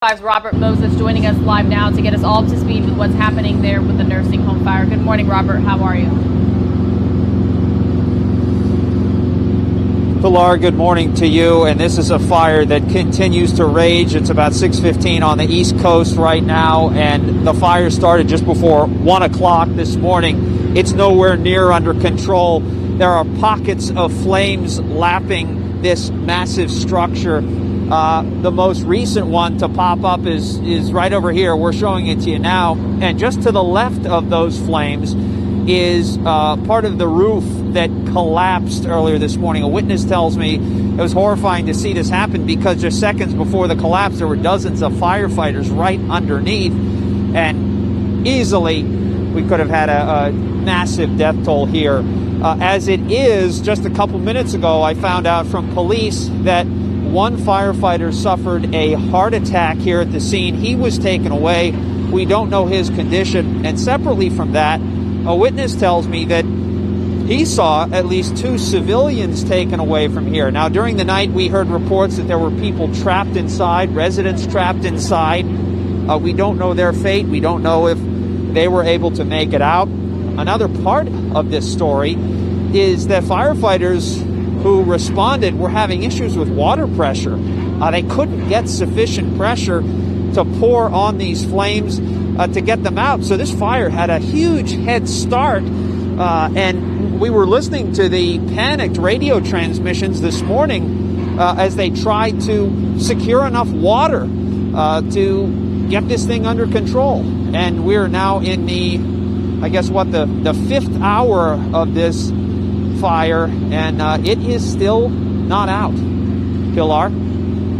5's Robert Moses joining us live now to get us all up to speed with what's happening there with the nursing home fire. Good morning, Robert. How are you? Pilar, good morning to you. And this is a fire that continues to rage. It's about 6:15 on the East Coast right now, and the fire started just before 1 o'clock this morning. It's nowhere near under control. There are pockets of flames lapping this massive structure. The most recent one to pop up is right over here. We're showing it to you now. And just to the left of those flames is part of the roof that collapsed earlier this morning. A witness tells me it was horrifying to see this happen because just seconds before the collapse, there were dozens of firefighters right underneath. And easily, we could have had a massive death toll here. As it is, just a couple minutes ago, I found out from police that one firefighter suffered a heart attack here at the scene. He was taken away. We don't know his condition. And separately from that, a witness tells me that he saw at least 2 civilians taken away from here. Now, during the night, we heard reports that there were people trapped inside, residents trapped inside. We don't know their fate. We don't know if they were able to make it out. Another part of this story is that firefighters who responded were having issues with water pressure. They couldn't get sufficient pressure to pour on these flames to get them out. So this fire had a huge head start, and we were listening to the panicked radio transmissions this morning as they tried to secure enough water to get this thing under control. And we're now in the, I guess what, the 5th hour of this fire, and it is still not out. Pilar?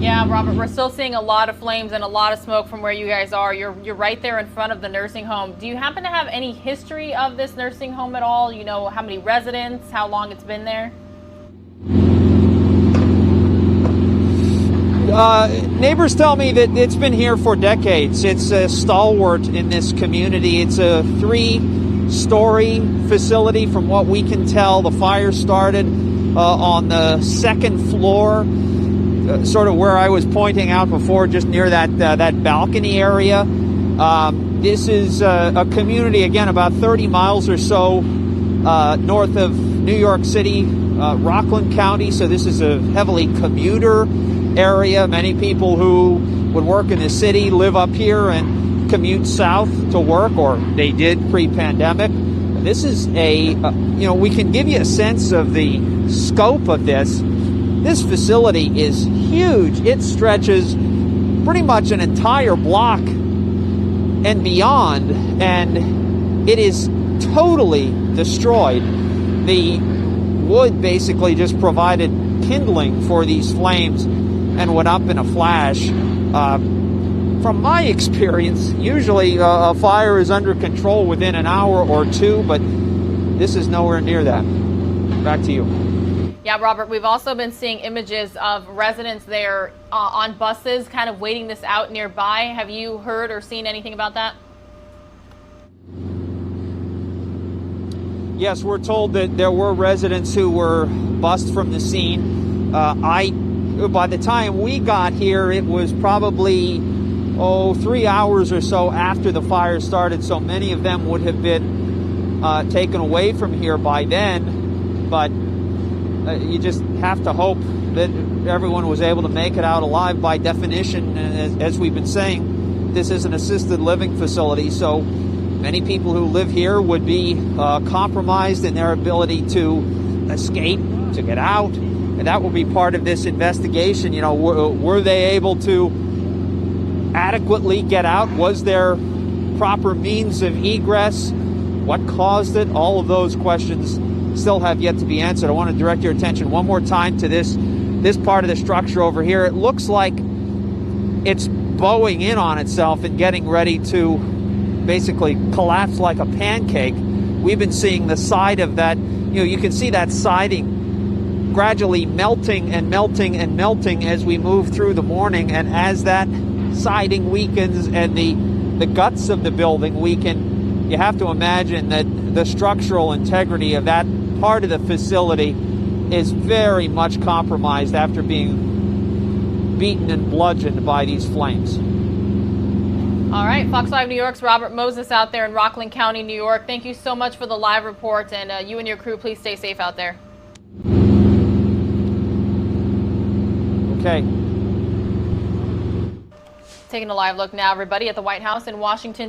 Yeah, Robert, we're still seeing a lot of flames and a lot of smoke from where you guys are. You're right there in front of the nursing home. Do you happen to have any history of this nursing home at all? You know, how many residents, how long it's been there? Neighbors tell me that it's been here for decades. It's a stalwart in this community. It's a 3-story facility from what we can tell. The fire started on the 2nd floor, sort of where I was pointing out before, just near that balcony area. This is a community, again, about 30 miles or so north of New York City, Rockland County. So this is a heavily commuter area. Many people who would work in the city live up here and commute south to work, or they did pre-pandemic. This is we can give you a sense of the scope of this. This facility is huge. It stretches pretty much an entire block and beyond, and it is totally destroyed. The wood basically just provided kindling for these flames and went up in a flash. From my experience, usually a fire is under control within an hour or 2, but this is nowhere near that. Back to you. Yeah, Robert, we've also been seeing images of residents there on buses kind of waiting this out nearby. Have you heard or seen anything about that? Yes, we're told that there were residents who were bussed from the scene. By the time we got here, it was probably 3 hours or so after the fire started, so many of them would have been taken away from here by then. But you just have to hope that everyone was able to make it out alive. By definition, as we've been saying, this is an assisted living facility, so many people who live here would be compromised in their ability to escape, to get out. And that will be part of this investigation. You know, were they able to adequately get out? Was there proper means of egress? What caused it? All of those questions still have yet to be answered. I want to direct your attention one more time to this part of the structure over here. It looks like it's bowing in on itself and getting ready to basically collapse like a pancake. We've been seeing the side of that. You can see that siding gradually melting and melting and melting as we move through the morning. And as that siding weakens and the guts of the building weaken, you have to imagine that the structural integrity of that part of the facility is very much compromised after being beaten and bludgeoned by these flames. All right, Fox 5 New York's Robert Moses out there in Rockland County, New York. Thank you so much for the live report, and you and your crew, please stay safe out there. Okay. Taking a live look now, everybody, at the White House in Washington.